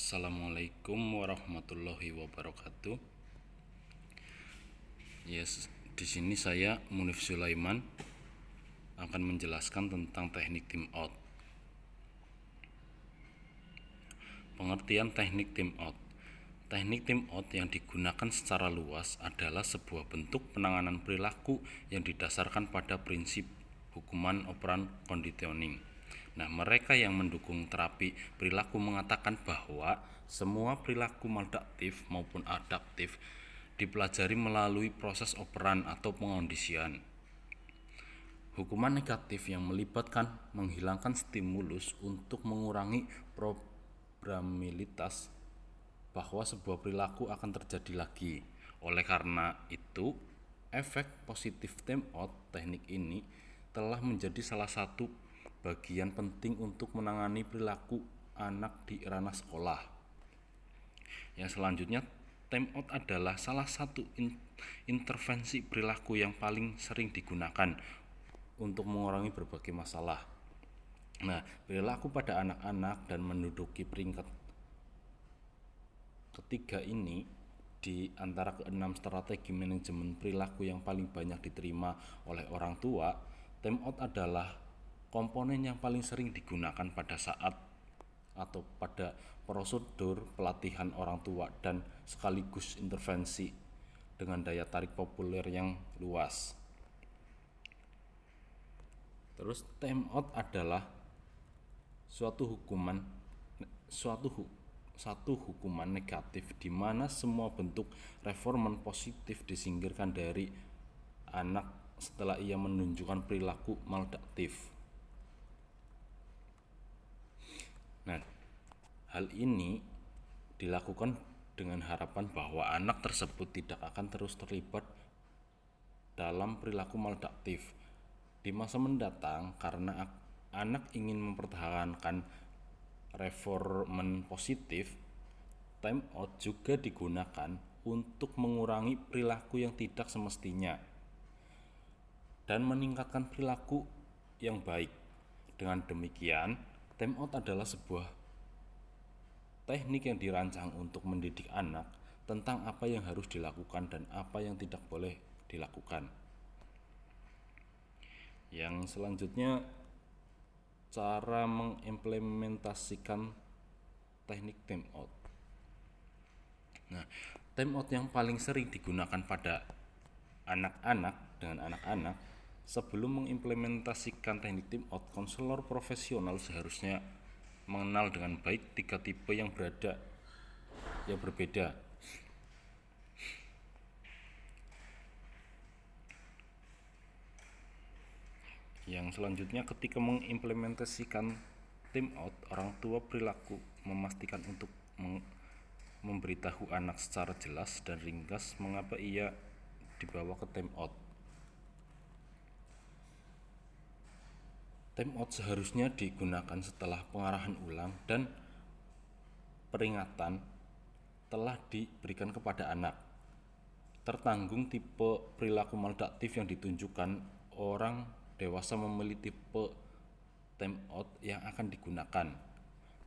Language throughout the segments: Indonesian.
Assalamualaikum warahmatullahi wabarakatuh. Di sini saya Munif Sulaiman akan menjelaskan tentang teknik team out. Pengertian teknik team out. Teknik team out yang digunakan secara luas adalah sebuah bentuk penanganan perilaku yang didasarkan pada prinsip hukuman operan conditioning. Nah, mereka yang mendukung terapi perilaku mengatakan bahwa semua perilaku maladaptif maupun adaptif dipelajari melalui proses operan atau pengondisian. Hukuman negatif yang melibatkan menghilangkan stimulus untuk mengurangi probabilitas bahwa sebuah perilaku akan terjadi lagi. Oleh karena itu, efek positif team out teknik ini telah menjadi salah satu bagian penting untuk menangani perilaku anak di ranah sekolah. Yang selanjutnya, time out adalah salah satu intervensi perilaku yang paling sering digunakan untuk mengurangi berbagai masalah. Nah, perilaku pada anak-anak dan menduduki peringkat ketiga ini di antara keenam strategi manajemen perilaku yang paling banyak diterima oleh orang tua. Time out adalah komponen yang paling sering digunakan pada saat atau pada prosedur pelatihan orang tua dan sekaligus intervensi dengan daya tarik populer yang luas. Terus time out adalah satu hukuman negatif di mana semua bentuk reforman positif disingkirkan dari anak setelah ia menunjukkan perilaku maladaptif. Nah, hal ini dilakukan dengan harapan bahwa anak tersebut tidak akan terus terlibat dalam perilaku maladaptif di masa mendatang karena anak ingin mempertahankan reforman positif. Time out juga digunakan untuk mengurangi perilaku yang tidak semestinya dan meningkatkan perilaku yang baik. Dengan demikian, time out adalah sebuah teknik yang dirancang untuk mendidik anak tentang apa yang harus dilakukan dan apa yang tidak boleh dilakukan. Yang selanjutnya, cara mengimplementasikan teknik time out. Nah, time out yang paling sering digunakan pada anak-anak dengan anak-anak. Sebelum mengimplementasikan teknik time out, konselor profesional seharusnya mengenal dengan baik tiga tipe yang berbeda. Yang selanjutnya, ketika mengimplementasikan time out, orang tua perilaku memastikan untuk memberitahu anak secara jelas dan ringkas mengapa ia dibawa ke time out. Time out seharusnya digunakan setelah pengarahan ulang dan peringatan telah diberikan kepada anak. Tertanggung tipe perilaku maladaptif yang ditunjukkan, orang dewasa memilih tipe time out yang akan digunakan.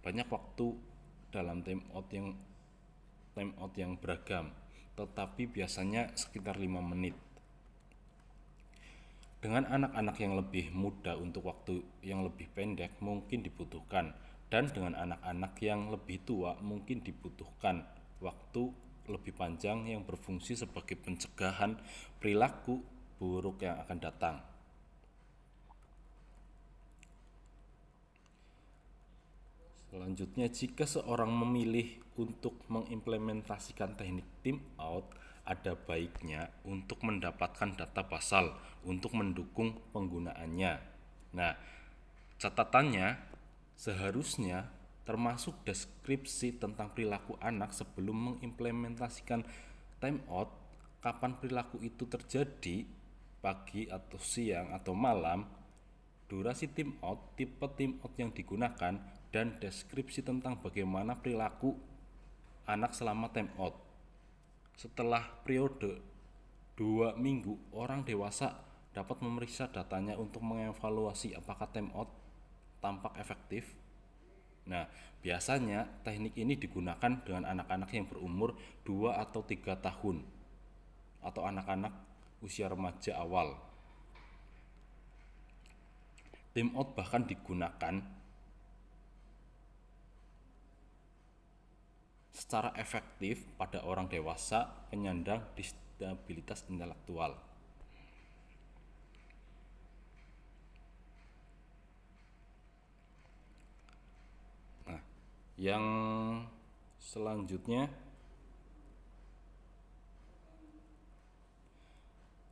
Banyak waktu dalam time out yang beragam, tetapi biasanya sekitar 5 menit. Dengan anak-anak yang lebih muda untuk waktu yang lebih pendek mungkin dibutuhkan, dan dengan anak-anak yang lebih tua mungkin dibutuhkan waktu lebih panjang yang berfungsi sebagai pencegahan perilaku buruk yang akan datang. Selanjutnya, jika seorang memilih untuk mengimplementasikan teknik team out, ada baiknya untuk mendapatkan data basal untuk mendukung penggunaannya. Nah, catatannya seharusnya termasuk deskripsi tentang perilaku anak sebelum mengimplementasikan time out, kapan perilaku itu terjadi, pagi atau siang atau malam, durasi team out, tipe team out yang digunakan, dan deskripsi tentang bagaimana perilaku anak selama time out. Setelah periode 2 minggu, orang dewasa dapat memeriksa datanya untuk mengevaluasi apakah time out tampak efektif. Nah, biasanya teknik ini digunakan dengan anak-anak yang berumur 2 atau 3 tahun atau anak-anak usia remaja awal. Time out bahkan digunakan secara efektif pada orang dewasa penyandang disabilitas intelektual. Nah, yang selanjutnya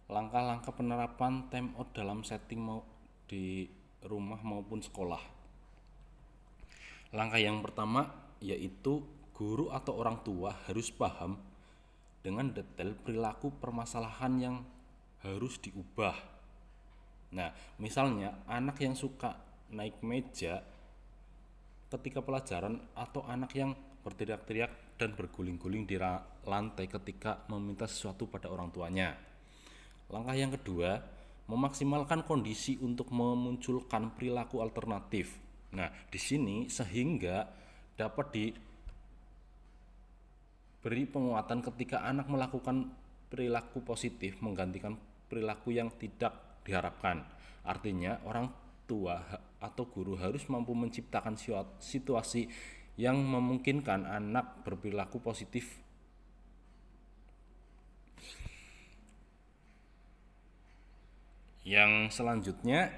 langkah-langkah penerapan time out dalam setting di rumah maupun sekolah. Langkah yang pertama yaitu guru atau orang tua harus paham dengan detail perilaku permasalahan yang harus diubah. Nah, misalnya anak yang suka naik meja ketika pelajaran atau anak yang berteriak-teriak dan berguling-guling di lantai ketika meminta sesuatu pada orang tuanya. Langkah yang kedua, memaksimalkan kondisi untuk memunculkan perilaku alternatif. Nah, di sini sehingga dapat diberi penguatan ketika anak melakukan perilaku positif menggantikan perilaku yang tidak diharapkan. Artinya, orang tua atau guru harus mampu menciptakan situasi yang memungkinkan anak berperilaku positif. Yang selanjutnya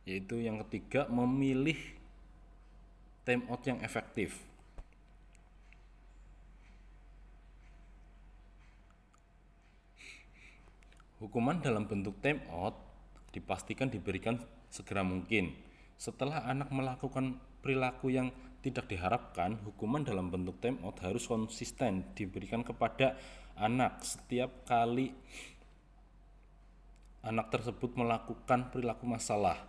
yaitu yang ketiga, memilih time out yang efektif. Hukuman dalam bentuk time out dipastikan diberikan segera mungkin. Setelah anak melakukan perilaku yang tidak diharapkan, hukuman dalam bentuk time out harus konsisten diberikan kepada anak setiap kali anak tersebut melakukan perilaku masalah.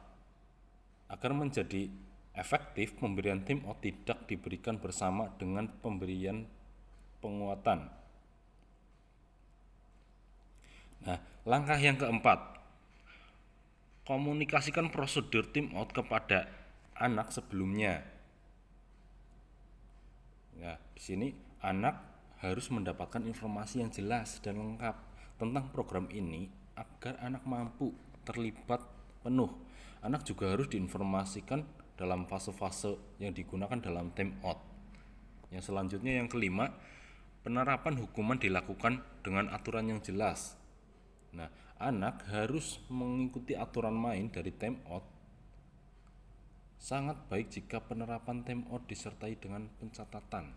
Agar menjadi efektif, pemberian time out tidak diberikan bersama dengan pemberian penguatan. Nah, langkah yang keempat, komunikasikan prosedur time out kepada anak sebelumnya. Ya, di sini anak harus mendapatkan informasi yang jelas dan lengkap tentang program ini agar anak mampu terlibat penuh. Anak juga harus diinformasikan dalam fase-fase yang digunakan dalam time out. Yang selanjutnya yang kelima, penerapan hukuman dilakukan dengan aturan yang jelas. Nah, anak harus mengikuti aturan main dari time out. Sangat baik jika penerapan time out disertai dengan pencatatan.